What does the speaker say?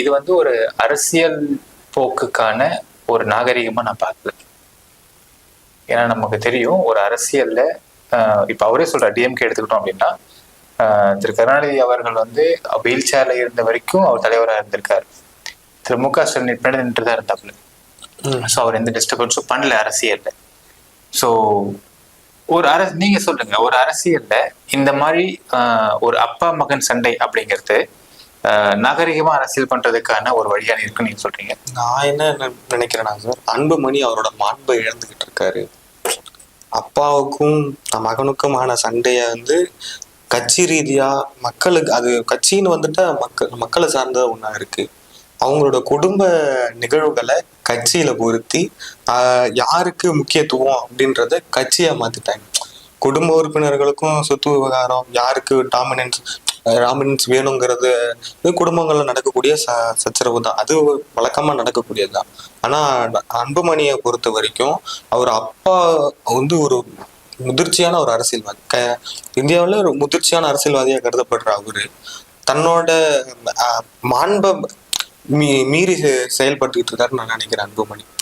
இது வந்து ஒரு அரசியல் போக்குக்கான ஒரு நாகரிகமா நான் பார்க்கல. ஏன்னா நமக்கு தெரியும் ஒரு அரசியல்ல இப்ப அவரே சொல்றார், டிஎம்கே எடுத்துக்கிட்டோம் அப்படின்னா திரு கருணாநிதி அவர்கள் வந்து வீல் சேர்ல இருந்த வரைக்கும் அவர் தலைவராக இருந்திருக்காரு. திரு மு.க. ஸ்டாலின் பின்னாடி நின்றுதான் இருந்தாப்புல. ஸோ அவர் எந்த டிஸ்டர்பன்ஸும் பண்ணல அரசியல்ல. ஸோ நீங்க சொல்லுங்க, ஒரு அரசியல்ல இந்த மாதிரி ஒரு அப்பா மகன் சண்டை அப்படிங்கிறது நாகரிகமா அரசியல் பண்றதுக்கான ஒரு வழியான இருக்குன்னு நீங்க சொல்றீங்க. நான் என்ன நினைக்கிறேன்னா சார், அன்புமணி அவரோட மாண்பை இழந்துகிட்டு இருக்காரு. அப்பாவுக்கும் மகனுக்குமான சண்டைய வந்து கட்சி ரீதியா மக்களுக்கு, அது கட்சின்னு வந்துட்டா மக்களை சார்ந்த ஒண்ணா இருக்கு. அவங்களோட குடும்ப நிகழ்வுகளை கட்சியில பொருத்தி யாருக்கு முக்கியத்துவம் அப்படின்றத கட்சியா மாத்திட்டாங்க. குடும்ப உறுப்பினர்களுக்கும் சொத்து விவகாரம், யாருக்கு டாமினன்ஸ் வேணுங்கிறது குடும்பங்கள்ல நடக்கக்கூடிய சச்சரவு தான். அது வழக்கமா நடக்கக்கூடியதுதான். ஆனா அன்புமணியை பொறுத்த வரைக்கும் அவர் அப்பா வந்து ஒரு முதிர்ச்சியான ஒரு அரசியல்வாதி, இந்தியாவில் ஒரு முதிர்ச்சியான அரசியல்வாதியா கருதப்படுற அவரு தன்னோட மாண்பை மீறி செயல்பட்டுக்கிட்டு இருக்காருன்னு நான் நினைக்கிறேன் அன்புமணி.